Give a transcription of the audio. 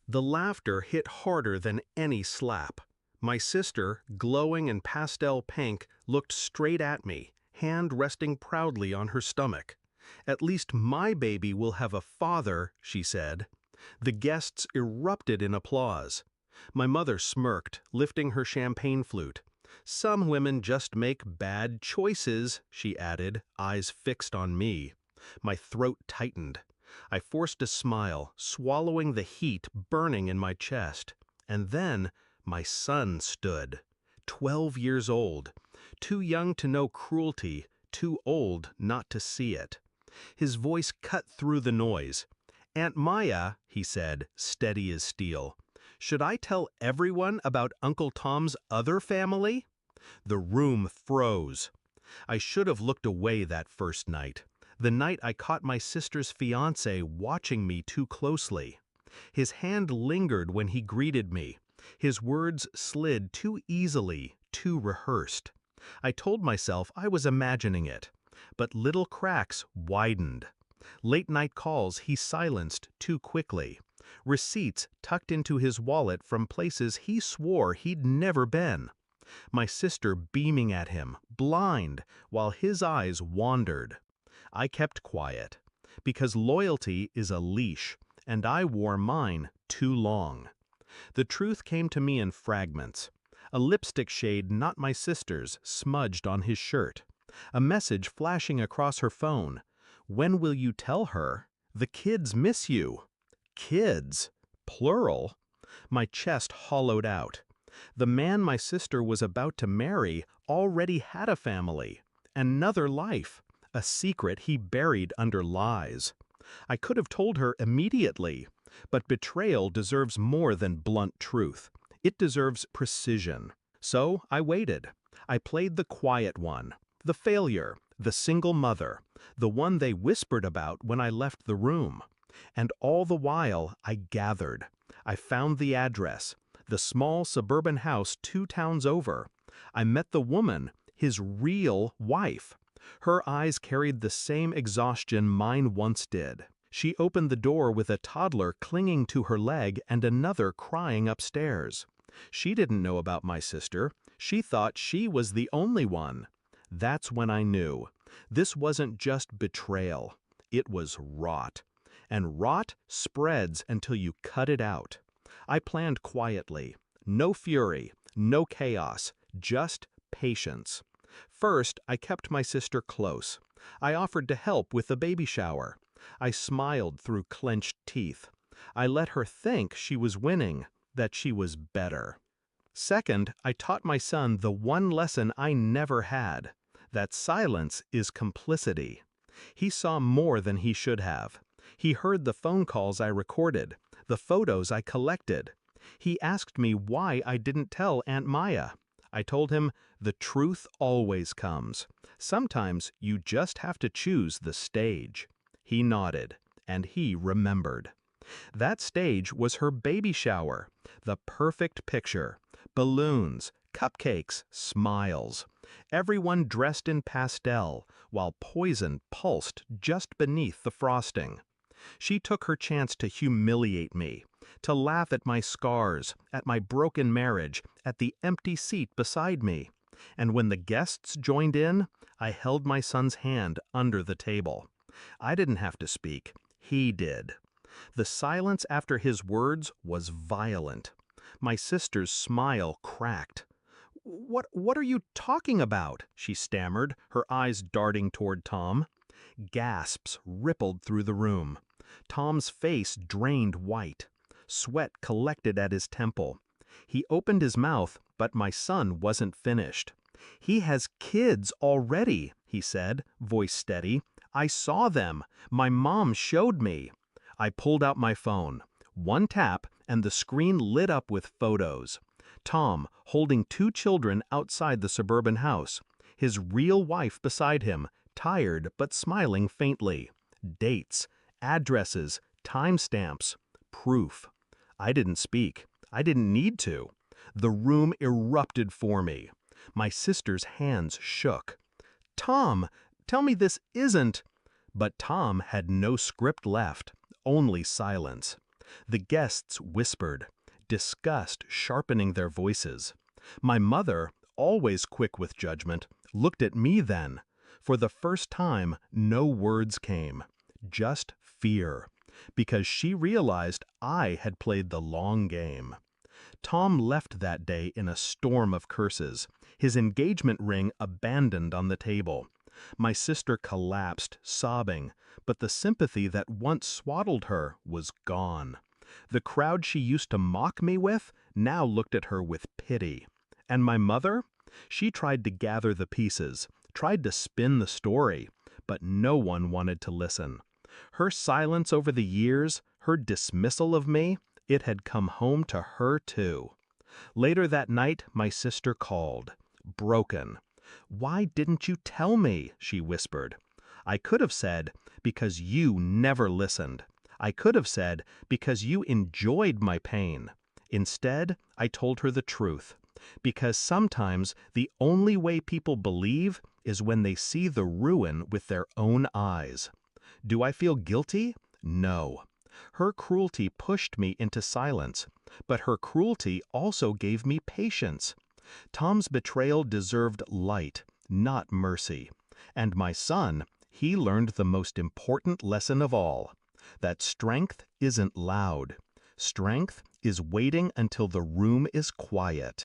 The laughter hit harder than any slap. My sister, glowing in pastel pink, looked straight at me, hand resting proudly on her stomach. "At least my baby will have a father," she said. The guests erupted in applause. My mother smirked, lifting her champagne flute. "Some women just make bad choices," she added, eyes fixed on me. My throat tightened. I forced a smile, swallowing the heat burning in my chest. And then my son stood. 12 years old. Too young to know cruelty, too old not to see it. His voice cut through the noise. "Aunt Maya," he said, steady as steel, "should I tell everyone about Uncle Tom's other family?" The room froze. I should have looked away that first night. The night I caught my sister's fiancé watching me too closely. His hand lingered when he greeted me. His words slid too easily, too rehearsed. I told myself I was imagining it, but little cracks widened. Late-night calls he silenced too quickly. Receipts tucked into his wallet from places he swore he'd never been. My sister beaming at him, blind, while his eyes wandered. I kept quiet, because loyalty is a leash, and I wore mine too long. The truth came to me in fragments. A lipstick shade not my sister's smudged on his shirt. A message flashing across her phone. "When will you tell her? The kids miss you." Kids? Plural? My chest hollowed out. The man my sister was about to marry already had a family, another life, a secret he buried under lies. I could have told her immediately, but betrayal deserves more than blunt truth. It deserves precision. So I waited. I played the quiet one, the failure, the single mother, the one they whispered about when I left the room. And all the while I gathered. I found the address, the small suburban house 2 towns over. I met the woman, his real wife. Her eyes carried the same exhaustion mine once did. She opened the door with a toddler clinging to her leg and another crying upstairs. She didn't know about my sister. She thought she was the only one. That's when I knew. This wasn't just betrayal. It was rot. And rot spreads until you cut it out. I planned quietly. No fury, no chaos, just patience. First, I kept my sister close. I offered to help with the baby shower. I smiled through clenched teeth. I let her think she was winning, that she was better. Second, I taught my son the one lesson I never had, that silence is complicity. He saw more than he should have. He heard the phone calls I recorded, the photos I collected. He asked me why I didn't tell Aunt Maya. I told him, the truth always comes. Sometimes you just have to choose the stage. He nodded, and he remembered. That stage was her baby shower, the perfect picture. Balloons, cupcakes, smiles. Everyone dressed in pastel, while poison pulsed just beneath the frosting. She took her chance to humiliate me, to laugh at my scars, at my broken marriage, at the empty seat beside me. And when the guests joined in, I held my son's hand under the table. I didn't have to speak. He did. The silence after his words was violent. My sister's smile cracked. What are you talking about?" she stammered, her eyes darting toward Tom. Gasps rippled through the room. Tom's face drained white. Sweat collected at his temple. He opened his mouth, but my son wasn't finished. "He has kids already," he said, voice steady. "I saw them. My mom showed me." I pulled out my phone. One tap, and the screen lit up with photos. Tom holding 2 children outside the suburban house. His real wife beside him, tired but smiling faintly. Dates, addresses, timestamps, proof. I didn't speak. I didn't need to. The room erupted for me. My sister's hands shook. "Tom, tell me this isn't—" But Tom had no script left, only silence. The guests whispered, disgust sharpening their voices. My mother, always quick with judgment, looked at me then. For the first time, no words came, just fear, because she realized I had played the long game. Tom left that day in a storm of curses, his engagement ring abandoned on the table. My sister collapsed, sobbing, but the sympathy that once swaddled her was gone. The crowd she used to mock me with now looked at her with pity. And my mother? She tried to gather the pieces, tried to spin the story, but no one wanted to listen. Her silence over the years, her dismissal of me, it had come home to her too. Later that night, my sister called, broken. "Why didn't you tell me?" she whispered. I could have said, "Because you never listened." I could have said, "Because you enjoyed my pain." Instead, I told her the truth. Because sometimes the only way people believe is when they see the ruin with their own eyes. Do I feel guilty? No. Her cruelty pushed me into silence, but her cruelty also gave me patience. Tom's betrayal deserved light, not mercy. And my son, he learned the most important lesson of all, that strength isn't loud. Strength is waiting until the room is quiet.